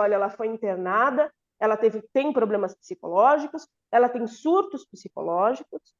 olha, ela foi internada, ela tem problemas psicológicos, ela tem surtos psicológicos,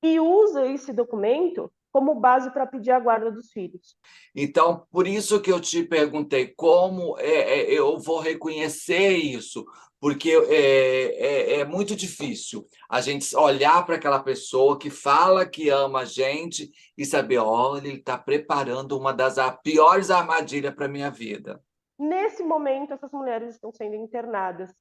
e usa esse documento como base para pedir a guarda dos filhos. Então, por isso que eu te perguntei como eu vou reconhecer isso, porque é muito difícil a gente olhar para aquela pessoa que fala que ama a gente e saber, olha, ele está preparando uma das piores armadilhas para a minha vida. Nesse momento, essas mulheres estão sendo internadas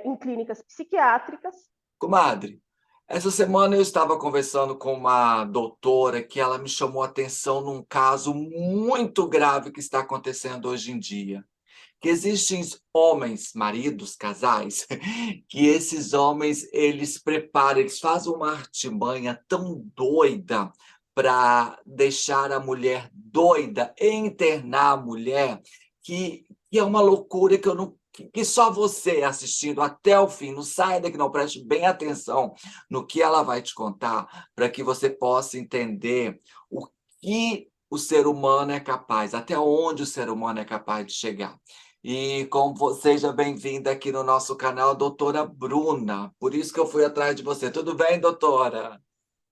em clínicas psiquiátricas. Comadre, essa semana eu estava conversando com uma doutora que ela me chamou a atenção num caso muito grave que está acontecendo hoje em dia. Que existem homens, maridos, casais, que esses homens, eles preparam, eles fazem uma artimanha tão doida para deixar a mulher doida, internar a mulher, que é uma loucura que eu não que só você assistindo até o fim, não saia daqui, não preste bem atenção no que ela vai te contar, para que você possa entender o que o ser humano é capaz, até onde o ser humano é capaz de chegar. E seja bem-vinda aqui no nosso canal, doutora Bruna. Por isso que eu fui atrás de você. Tudo bem, doutora?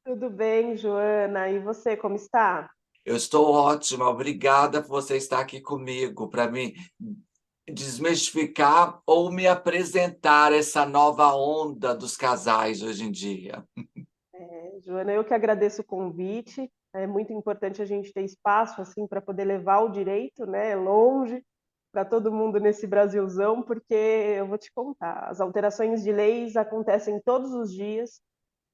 Tudo bem, Joana? E você, como está? Eu estou ótima. Obrigada por você estar aqui comigo para me desmistificar ou me apresentar essa nova onda dos casais hoje em dia. Joana, eu que agradeço o convite. É muito importante a gente ter espaço assim para poder levar o direito, né, longe para todo mundo nesse Brasilzão, porque eu vou te contar, as alterações de leis acontecem todos os dias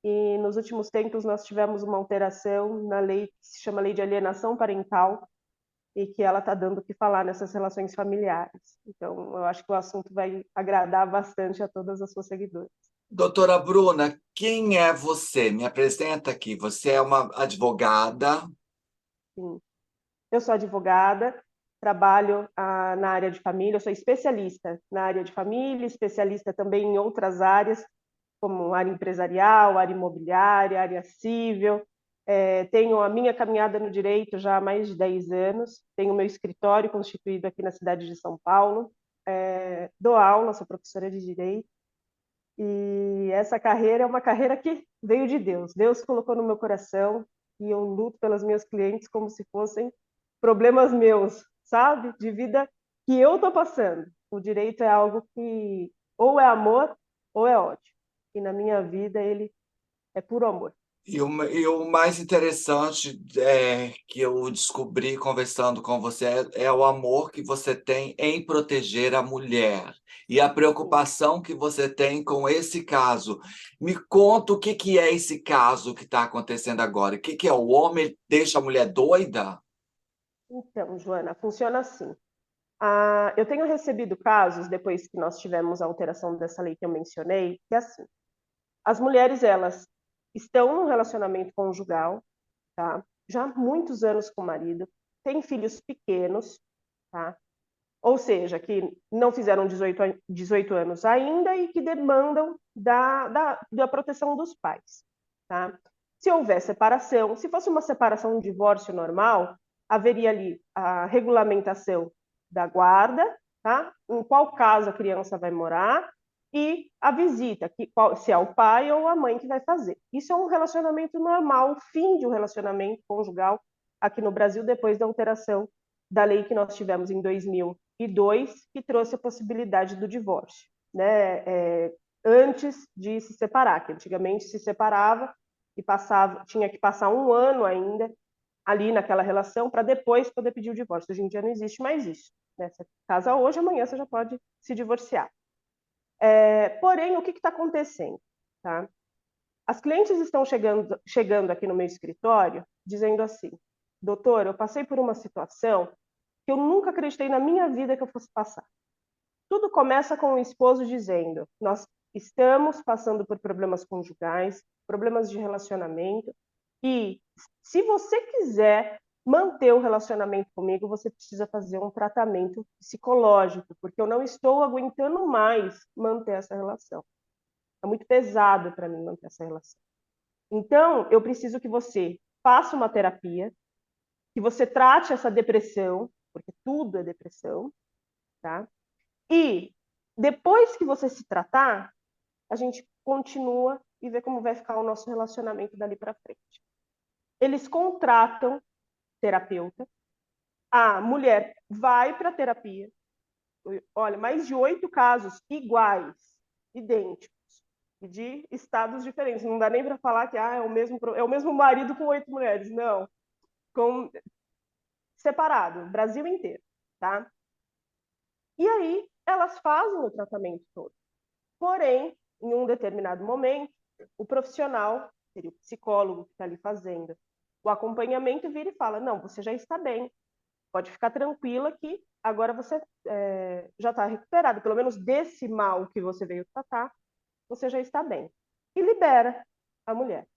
e nos últimos tempos nós tivemos uma alteração na lei que se chama Lei de Alienação Parental e que ela está dando o que falar nessas relações familiares. Então, eu acho que o assunto vai agradar bastante a todas as suas seguidoras. Doutora Bruna, quem é você? Me apresenta aqui. Você é uma advogada? Sim. Eu sou advogada, trabalho na área de família, eu sou especialista na área de família, especialista também em outras áreas, como área empresarial, área imobiliária, área civil. Tenho a minha caminhada no direito já há mais de 10 anos, tenho meu escritório constituído aqui na cidade de São Paulo, dou aula, sou professora de direito, e essa carreira é uma carreira que veio de Deus. Deus colocou no meu coração e eu luto pelas minhas clientes como se fossem problemas meus, sabe? De vida que eu estou passando. O direito é algo que ou é amor ou é ódio. E na minha vida ele é puro amor. E o mais interessante que eu descobri conversando com você é o amor que você tem em proteger a mulher e a preocupação que você tem com esse caso. Me conta o que é esse caso que está acontecendo agora. O que é? O homem deixa a mulher doida? Então, Joana, funciona assim. Eu tenho recebido casos, depois que nós tivemos a alteração dessa lei que eu mencionei, que é assim, as mulheres, elas estão num relacionamento conjugal, tá? Já há muitos anos com o marido, têm filhos pequenos, tá? Ou seja, que não fizeram 18 anos ainda e que demandam da proteção dos pais, tá? Se houver separação, se fosse uma separação, um divórcio normal, haveria ali a regulamentação da guarda, tá? Em qual casa a criança vai morar e a visita, se é o pai ou a mãe que vai fazer. Isso é um relacionamento normal, o fim de um relacionamento conjugal aqui no Brasil, depois da alteração da lei que nós tivemos em 2002, que trouxe a possibilidade do divórcio, né? Antes de se separar, que antigamente se separava e tinha que passar um ano ainda ali naquela relação para depois poder pedir o divórcio. Hoje em dia não existe mais isso, né? Você casa hoje, amanhã você já pode se divorciar. Porém, o que está acontecendo? Tá? As clientes estão chegando aqui no meu escritório dizendo assim, doutor, eu passei por uma situação que eu nunca acreditei na minha vida que eu fosse passar. Tudo começa com o esposo dizendo, nós estamos passando por problemas conjugais, problemas de relacionamento, e se você quiser manter o relacionamento comigo, você precisa fazer um tratamento psicológico, porque eu não estou aguentando mais manter essa relação. É muito pesado para mim manter essa relação. Então, eu preciso que você faça uma terapia, que você trate essa depressão, porque tudo é depressão, tá? E depois que você se tratar, a gente continua e vê como vai ficar o nosso relacionamento dali para frente. Eles contratam terapeuta, a mulher vai para a terapia. Olha, mais de 8 casos iguais, idênticos, de estados diferentes. Não dá nem para falar que é o mesmo marido com 8 mulheres. Não. Separado, Brasil inteiro, tá? E aí, elas fazem o tratamento todo. Porém, em um determinado momento, o profissional, seria o psicólogo que está ali fazendo o acompanhamento, vira e fala: não, você já está bem, pode ficar tranquila que agora você já está recuperado, pelo menos desse mal que você veio tratar, você já está bem. E libera a mulher.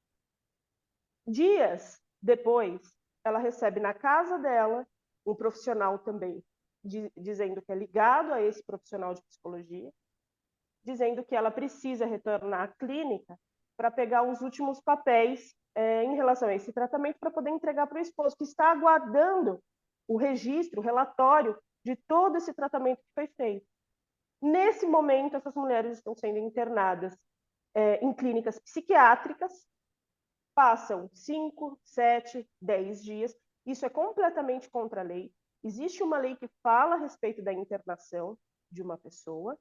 Dias depois, ela recebe na casa dela um profissional também, dizendo que é ligado a esse profissional de psicologia, dizendo que ela precisa retornar à clínica para pegar os últimos papéis em relação a esse tratamento para poder entregar para o esposo, que está aguardando o registro, o relatório de todo esse tratamento que foi feito. Nesse momento, essas mulheres estão sendo internadas em clínicas psiquiátricas, passam 5, 7, 10 dias. Isso é completamente contra a lei. Existe uma lei que fala a respeito da internação de uma pessoa,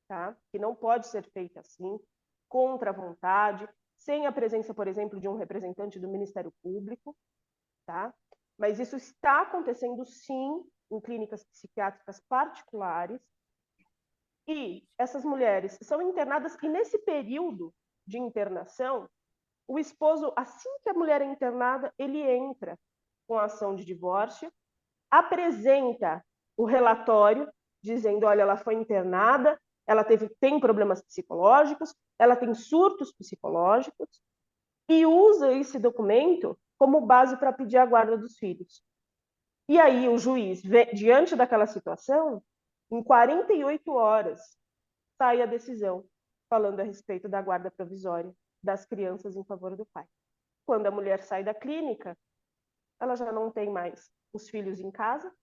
tá? Que não pode ser feita assim, contra a vontade, sem a presença, por exemplo, de um representante do Ministério Público, tá? Mas isso está acontecendo, sim, em clínicas psiquiátricas particulares. E essas mulheres são internadas, e nesse período de internação, o esposo, assim que a mulher é internada, ele entra com a ação de divórcio, apresenta o relatório, dizendo: olha, ela foi internada, ela tem problemas psicológicos, ela tem surtos psicológicos, e usa esse documento como base para pedir a guarda dos filhos. E aí o juiz, diante daquela situação, em 48 horas, sai a decisão falando a respeito da guarda provisória das crianças em favor do pai. Quando a mulher sai da clínica, ela já não tem mais os filhos em casa.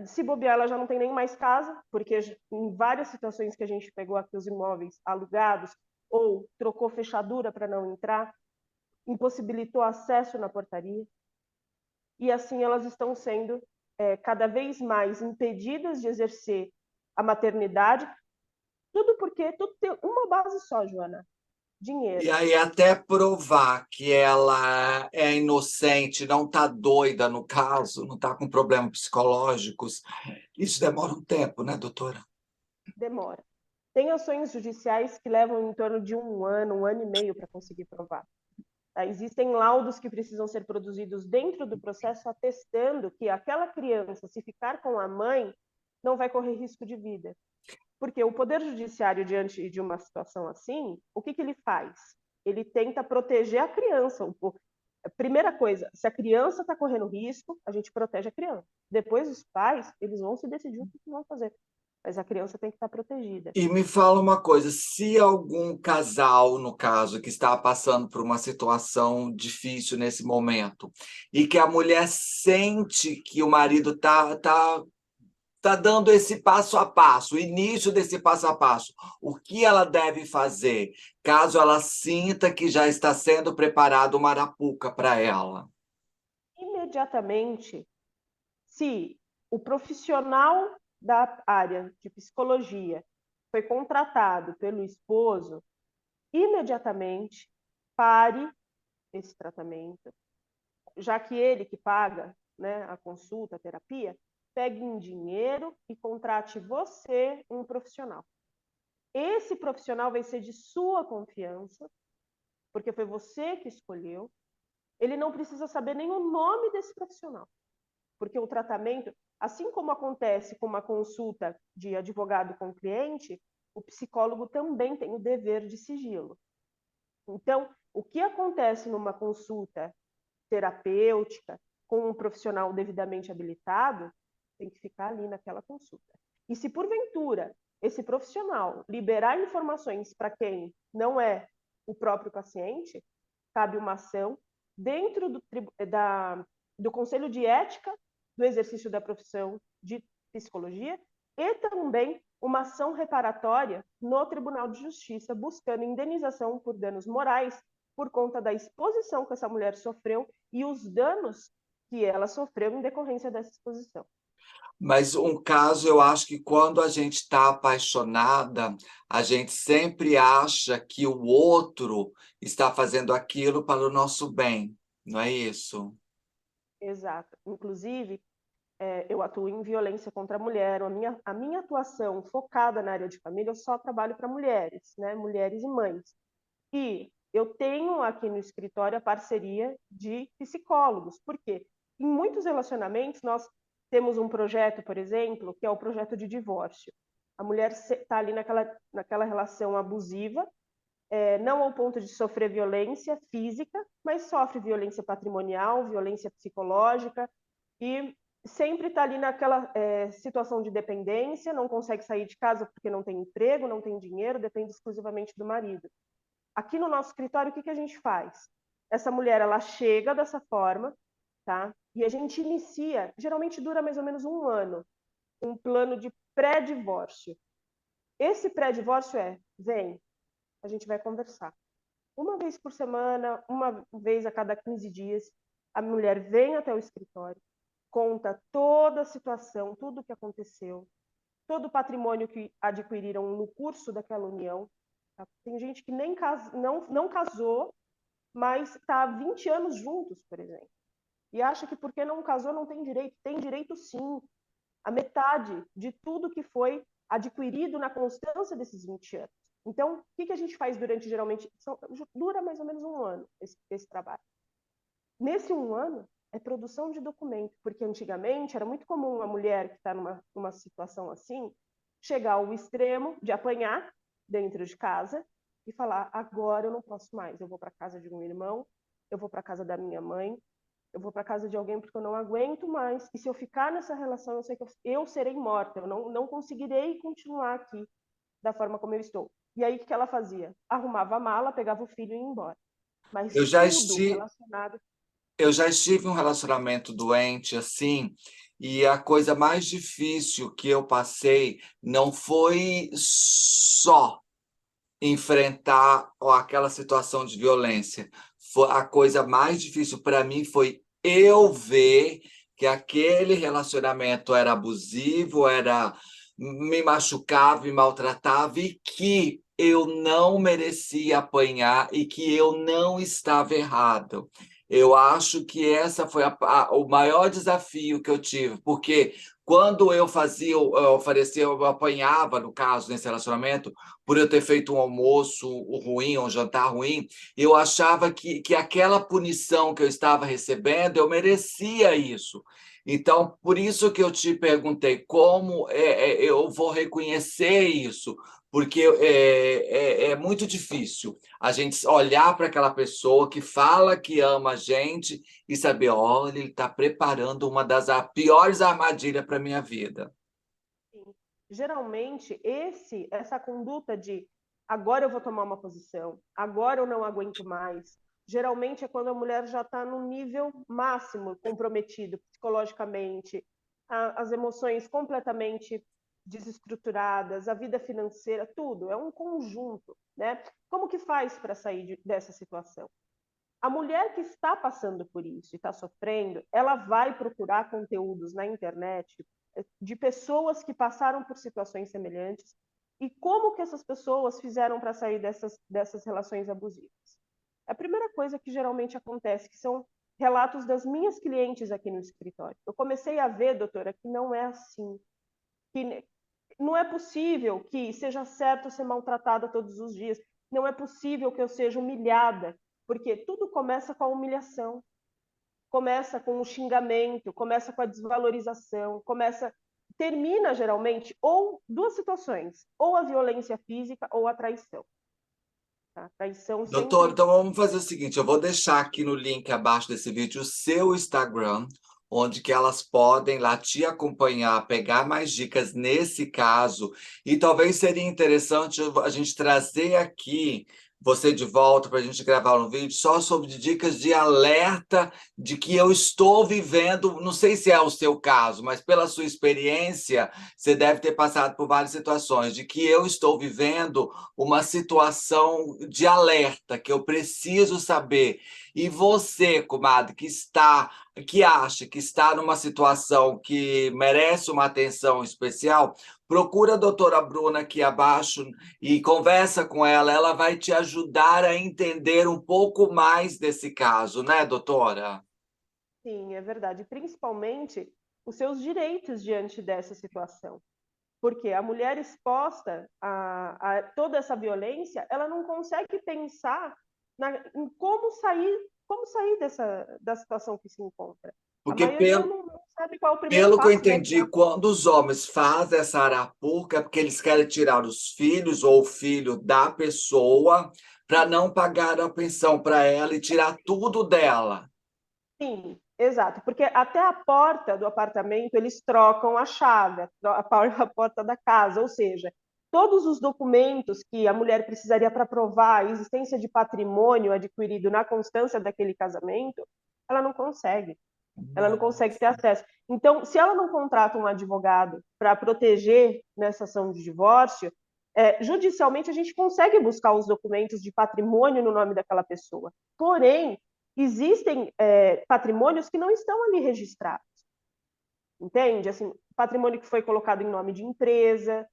Se bobear, ela já não tem nem mais casa, porque em várias situações que a gente pegou aqui os imóveis alugados ou trocou fechadura para não entrar, impossibilitou acesso na portaria. E assim elas estão sendo cada vez mais impedidas de exercer a maternidade, tudo porque tudo tem uma base só, Joana: dinheiro. E aí, até provar que ela é inocente, não está doida no caso, não está com problemas psicológicos, isso demora um tempo, né, doutora? Demora. Tem ações judiciais que levam em torno de 1 ano e meio para conseguir provar. Tá? Existem laudos que precisam ser produzidos dentro do processo atestando que aquela criança, se ficar com a mãe, não vai correr risco de vida. Porque o Poder Judiciário, diante de uma situação assim, o que ele faz? Ele tenta proteger a criança. A primeira coisa, se a criança está correndo risco, a gente protege a criança. Depois, os pais, eles vão se decidir o que vão fazer. Mas a criança tem que estar protegida. E me fala uma coisa, se algum casal, no caso, que está passando por uma situação difícil nesse momento, e que a mulher sente que o marido tá dando esse passo a passo, o início desse passo a passo, o que ela deve fazer, caso ela sinta que já está sendo preparado uma arapuca para ela? Imediatamente, se o profissional da área de psicologia foi contratado pelo esposo, imediatamente pare esse tratamento, já que ele que paga, né, a consulta, a terapia, pegue em dinheiro e contrate você, um profissional. Esse profissional vai ser de sua confiança, porque foi você que escolheu. Ele não precisa saber nem o nome desse profissional, porque o tratamento, assim como acontece com uma consulta de advogado com cliente, o psicólogo também tem o dever de sigilo. Então, o que acontece numa consulta terapêutica com um profissional devidamente habilitado tem que ficar ali naquela consulta. E se porventura esse profissional liberar informações para quem não é o próprio paciente, cabe uma ação dentro do Conselho de Ética do exercício da profissão de psicologia e também uma ação reparatória no Tribunal de Justiça, buscando indenização por danos morais por conta da exposição que essa mulher sofreu e os danos que ela sofreu em decorrência dessa exposição. Mas um caso, eu acho que quando a gente está apaixonada, a gente sempre acha que o outro está fazendo aquilo para o nosso bem, não é isso? Exato. Inclusive, eu atuo em violência contra a mulher, a minha atuação focada na área de família, eu só trabalho para mulheres, né? Mulheres e mães. E eu tenho aqui no escritório a parceria de psicólogos, porque em muitos relacionamentos nós temos um projeto, por exemplo, que é o projeto de divórcio. A mulher está ali naquela relação abusiva, não ao ponto de sofrer violência física, mas sofre violência patrimonial, violência psicológica, e sempre está ali naquela situação de dependência, não consegue sair de casa porque não tem emprego, não tem dinheiro, depende exclusivamente do marido. Aqui no nosso escritório, o que a gente faz? Essa mulher, ela chega dessa forma, tá? E a gente inicia, geralmente dura mais ou menos 1 ano, um plano de pré-divórcio. Esse pré-divórcio vem, a gente vai conversar. Uma vez por semana, uma vez a cada 15 dias, a mulher vem até o escritório, conta toda a situação, tudo o que aconteceu, todo o patrimônio que adquiriram no curso daquela união. Tá? Tem gente que nem não casou, mas está há 20 anos juntos, por exemplo. E acha que porque não casou não tem direito. Tem direito sim. A metade de tudo que foi adquirido na constância desses 20 anos. Então, o que a gente faz durante, geralmente, dura mais ou menos 1 ano esse trabalho. Nesse 1 ano, é produção de documento, porque antigamente era muito comum a mulher que está numa situação assim, chegar ao extremo de apanhar dentro de casa e falar, agora eu não posso mais, eu vou para casa de um irmão, eu vou para casa da minha mãe, eu vou para casa de alguém porque eu não aguento mais, e se eu ficar nessa relação, eu sei que eu serei morta, eu não conseguirei continuar aqui da forma como eu estou. E aí, o que ela fazia? Arrumava a mala, pegava o filho e ia embora. Mas Eu já tudo estive, relacionado. eu já estive em um relacionamento doente assim, e a coisa mais difícil que eu passei não foi só enfrentar aquela situação de violência. A coisa mais difícil para mim foi eu ver que aquele relacionamento era abusivo, me machucava, me maltratava e que eu não merecia apanhar e que eu não estava errado. Eu acho que essa foi o maior desafio que eu tive, porque quando eu oferecia, eu apanhava, no caso, nesse relacionamento, por eu ter feito um almoço ruim, um jantar ruim, eu achava que aquela punição que eu estava recebendo, eu merecia isso. Então, por isso que eu te perguntei como eu vou reconhecer isso, porque é muito difícil a gente olhar para aquela pessoa que fala que ama a gente e saber, olha, ele está preparando uma das piores armadilhas para a minha vida. Sim. Geralmente, essa conduta de agora eu vou tomar uma posição, agora eu não aguento mais, geralmente é quando a mulher já está no nível máximo comprometido psicologicamente, as emoções completamente desestruturadas, a vida financeira, tudo, é um conjunto, né? Como que faz para sair dessa situação? A mulher que está passando por isso e está sofrendo, ela vai procurar conteúdos na internet de pessoas que passaram por situações semelhantes e como que essas pessoas fizeram para sair dessas relações abusivas. A primeira coisa que geralmente acontece, que são relatos das minhas clientes aqui no escritório. Eu comecei a ver, doutora, que não é assim, que não é possível que seja certo ser maltratada todos os dias, não é possível que eu seja humilhada, porque tudo começa com a humilhação, começa com o xingamento, começa com a desvalorização, termina geralmente ou duas situações, ou a violência física ou a traição. Tá? A traição Doutor, sempre. então vamos fazer o seguinte, eu vou deixar aqui no link abaixo desse vídeo o seu Instagram, onde que elas podem lá te acompanhar, pegar mais dicas nesse caso, e talvez seria interessante a gente trazer aqui você de volta para a gente gravar um vídeo só sobre dicas de alerta de que eu estou vivendo, não sei se é o seu caso, mas pela sua experiência, você deve ter passado por várias situações, de que eu estou vivendo uma situação de alerta, que eu preciso saber. E você, comadre, que acha que está numa situação que merece uma atenção especial, procura a doutora Bruna aqui abaixo e conversa com ela, ela vai te ajudar a entender um pouco mais desse caso, né, doutora? Sim, é verdade. Principalmente os seus direitos diante dessa situação. Porque a mulher exposta a toda essa violência, ela não consegue pensar em como sair da situação que se encontra. A Porque maioria não sabe qual é o primeiro pelo que eu passo, né? entendi, quando os homens fazem essa arapuca, é porque eles querem tirar os filhos ou o filho da pessoa para não pagar a pensão para ela e tirar tudo dela. Sim, exato. Porque até a porta do apartamento eles trocam a chave, a porta da casa, ou seja, todos os documentos que a mulher precisaria para provar a existência de patrimônio adquirido na constância daquele casamento, ela não consegue. Ela não consegue ter Nossa. acesso. Então, se ela não contrata um advogado para proteger nessa ação de divórcio, judicialmente a gente consegue buscar os documentos de patrimônio no nome daquela pessoa. Porém, existem patrimônios que não estão ali registrados. Entende? Assim, patrimônio que foi colocado em nome de empresa,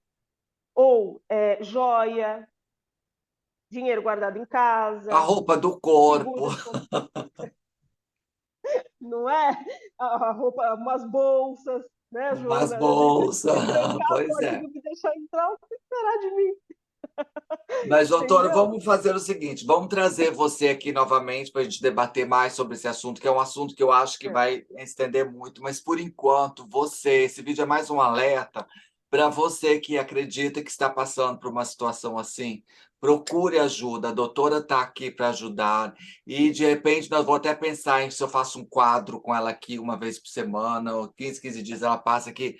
ou joia, dinheiro guardado em A casa, roupa do corpo, seguro de não é? A roupa, umas bolsas, né, umas Joana? Eu disse, bolsas, se trancar a pois porta e é. não me deixar entrar, o que esperar de mim? Mas, doutora, Entendeu? vamos fazer o seguinte: vamos trazer você aqui novamente para a gente debater mais sobre esse assunto, que é um assunto que eu acho que É, vai estender muito, mas por enquanto, esse vídeo é mais um alerta para você que acredita que está passando por uma situação assim. Procure ajuda, a doutora está aqui para ajudar, e de repente nós vamos até pensar em se eu faço um quadro com ela aqui uma vez por semana, ou 15 dias ela passa aqui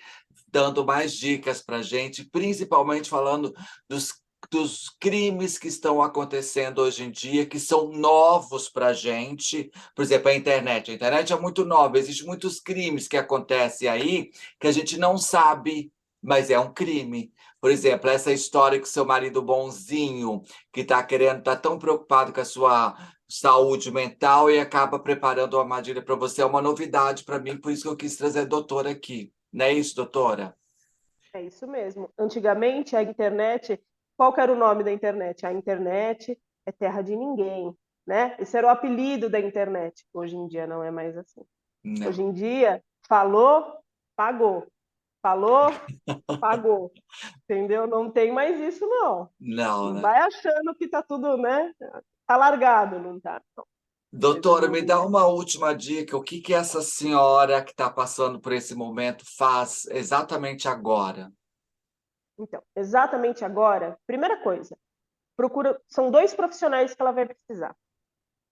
dando mais dicas para a gente, principalmente falando dos crimes que estão acontecendo hoje em dia, que são novos para a gente. Por exemplo, a internet. A internet é muito nova, existem muitos crimes que acontecem aí que a gente não sabe, mas é um crime. Por exemplo, essa história que seu marido bonzinho, que está querendo, está tão preocupado com a sua saúde mental e acaba preparando uma armadilha para você, é uma novidade para mim, por isso que eu quis trazer a doutora aqui. Não é isso, doutora? é isso mesmo. Antigamente, a internet, qual que era o nome da internet? A internet é terra de ninguém, né? Esse era o apelido da internet. Hoje em dia não é mais assim. Hoje Não. em dia, falou, pagou. Falou, pagou. Entendeu? Não tem mais isso, não. Não, Não né? vai achando que tá tudo, né? Tá largado, não tá? Não. As coisas Doutora, me mudam. dá uma última dica. O que que essa senhora que está passando por esse momento faz exatamente agora? Então, exatamente agora, primeira coisa, procura. São dois profissionais que ela vai precisar: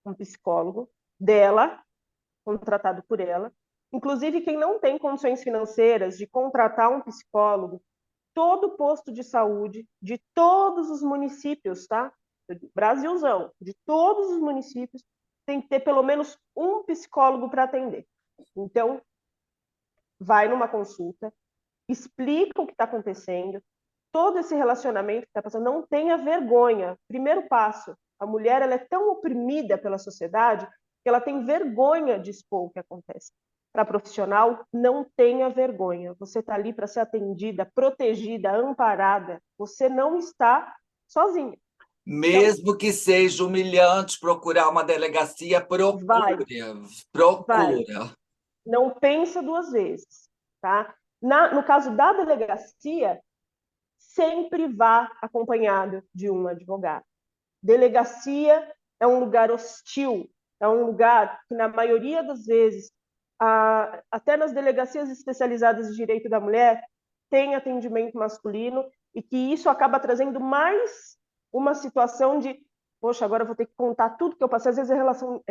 um psicólogo dela, contratado por ela. Inclusive, quem não tem condições financeiras de contratar um psicólogo, todo posto de saúde de todos os municípios, tá? Brasilzão, de todos os municípios, tem que ter pelo menos um psicólogo para atender. Então, vai numa consulta, explica o que está acontecendo, todo esse relacionamento que está passando, não tenha vergonha. Primeiro passo, a mulher ela é tão oprimida pela sociedade que ela tem vergonha de expor o que acontece. Para profissional, não tenha vergonha. Você está ali para ser atendida, protegida, amparada. Você não está sozinha. Então, Mesmo que seja humilhante procurar uma delegacia, vai, procure, vai. procura. Não pensa duas vezes, tá? No caso da delegacia, sempre vá acompanhado de um advogado. Delegacia é um lugar hostil, é um lugar que, na maioria das vezes, até nas delegacias especializadas de direito da mulher, tem atendimento masculino e que isso acaba trazendo mais uma situação de, poxa, agora eu vou ter que contar tudo que eu passei, às vezes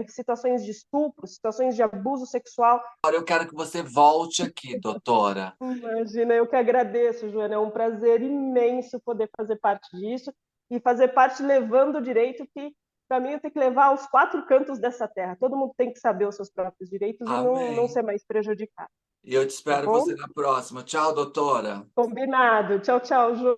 situações de estupro, situações de abuso sexual. Agora eu quero que você volte aqui, doutora. Imagina, eu que agradeço, Joana, é um prazer imenso poder fazer parte disso e fazer parte levando o direito que, para mim, eu tenho que levar aos 4 cantos dessa terra. Todo mundo tem que saber os seus próprios direitos e não Amém. ser mais prejudicado, E eu te tá espero você bom? na próxima. Tchau, doutora. Combinado. Tchau, tchau, Ju.